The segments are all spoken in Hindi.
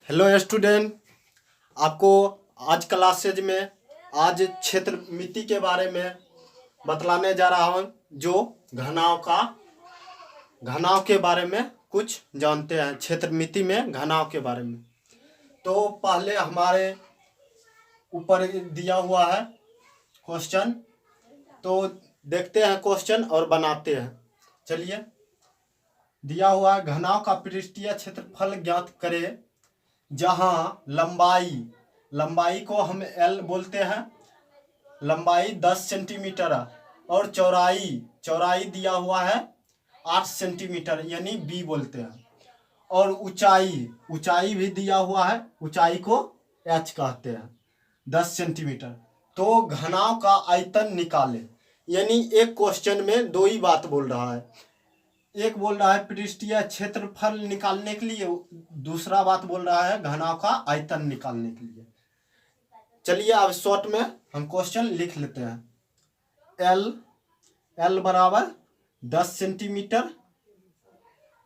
हेलो स्टूडेंट, आपको आज क्लासेज में आज क्षेत्र मिति के बारे में बतलाने जा रहा हूँ। जो घनाव के बारे में कुछ जानते हैं, क्षेत्र मिति में घनाव के बारे में। तो पहले हमारे ऊपर दिया हुआ है क्वेश्चन, तो देखते हैं क्वेश्चन और बनाते हैं। चलिए, दिया हुआ है घनाव का पृष्ठीय क्षेत्रफल ज्ञात करें जहां लंबाई को हम L बोलते हैं, लंबाई 10 सेंटीमीटर है और चौड़ाई दिया हुआ है 8 सेंटीमीटर यानी B बोलते हैं, और ऊंचाई भी दिया हुआ है, ऊंचाई को H कहते हैं 10 सेंटीमीटर। तो घनाव का आयतन निकाले, यानी एक क्वेश्चन में दो ही बात बोल रहा है। एक बोल रहा है पृष्ठीय क्षेत्रफल निकालने के लिए, दूसरा बात बोल रहा है घनाव का आयतन निकालने के लिए। चलिए अब शॉर्ट में हम क्वेश्चन लिख लेते हैं। L बराबर 10 सेंटीमीटर,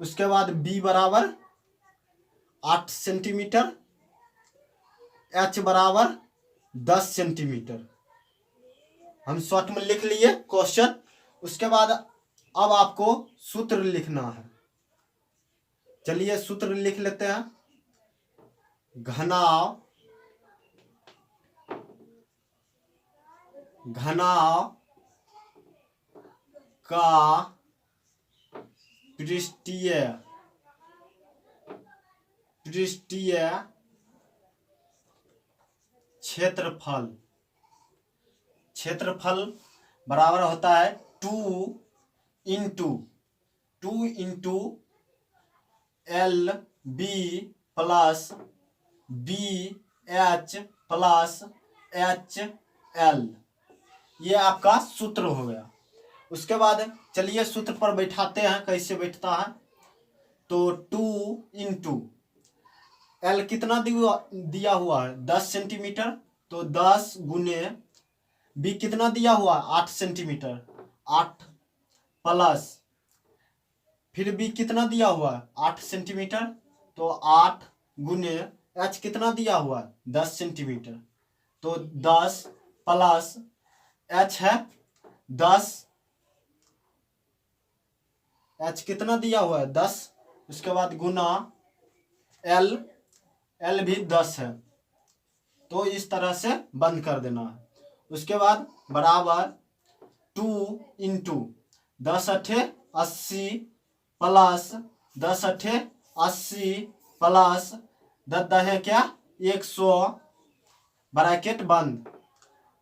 उसके बाद B बराबर 8 सेंटीमीटर, H बराबर 10 सेंटीमीटर। हम शॉर्ट में लिख लिए क्वेश्चन। उसके बाद अब आपको सूत्र लिखना है। चलिए सूत्र लिख लेते हैं। घनाव का पृष्ठीय क्षेत्रफल बराबर होता है 2 into LB plus BH plus HL। ये आपका सूत्र हो गया। उसके बाद चलिए सूत्र पर बैठाते हैं, कैसे बैठता है। तो 2 इंटू L कितना दिया हुआ है 10 सेंटीमीटर, तो 10 गुने B कितना दिया हुआ है 8 सेंटीमीटर, 8 प्लस फिर B कितना दिया हुआ है 8 सेंटीमीटर, तो 8 गुने H कितना दिया हुआ है 10 सेंटीमीटर, तो 10 प्लस H है 10, H कितना दिया हुआ है 10, उसके बाद गुना L भी 10 है, तो इस तरह से बंद कर देना है। उसके बाद बराबर 2 इंटू 10 अठे 80 प्लस 10 अठे 80 प्लस 10 है क्या 100, ब्रैकेट बंद।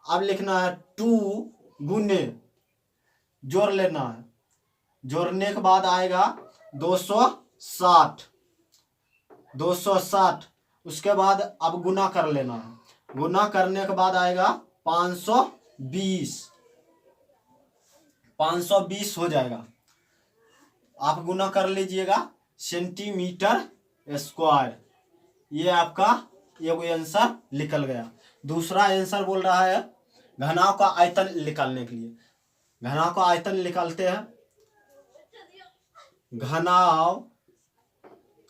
अब लिखना है 2 गुने, जोड़ लेना है, जोड़ने के बाद आएगा 260। उसके बाद अब गुना कर लेना है, गुना करने के बाद आएगा 520 हो जाएगा। आप गुना कर लीजिएगा सेंटीमीटर स्क्वायर। ये आपका ये आंसर निकल गया। दूसरा आंसर बोल रहा है घनाव का आयतन निकालने के लिए। घनाव का आयतन निकालते हैं। घनाव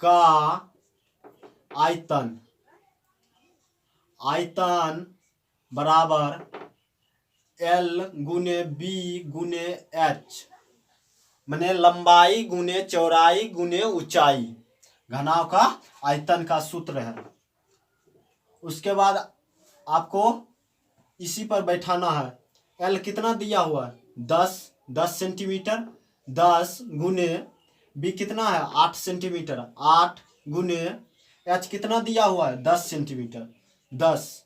का आयतन बराबर L गुने B गुने H, माने लंबाई गुने चौड़ाई गुने ऊंचाई, घनाव का आयतन का सूत्र है। उसके बाद आपको इसी पर बैठाना है। L कितना दिया हुआ है 10 सेंटीमीटर, 10 गुने B कितना है 8 सेंटीमीटर, 8 गुने H कितना दिया हुआ है 10 सेंटीमीटर, 10।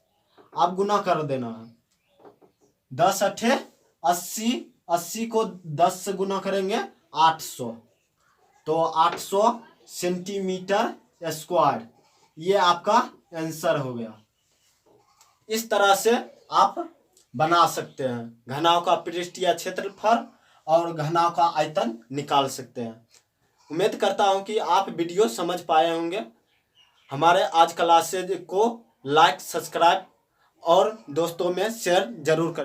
आप गुना कर देना है, 10 अठे 80, 80 को 10 से गुना करेंगे 800, तो 800 सेंटीमीटर स्क्वायर। ये आपका आंसर हो गया। इस तरह से आप बना सकते हैं, घनाव का पृष्ठीय क्षेत्रफल और घनाव का आयतन निकाल सकते हैं। उम्मीद करता हूं कि आप वीडियो समझ पाए होंगे। हमारे आज क्लासेज को लाइक, सब्सक्राइब और दोस्तों में शेयर जरूर करें।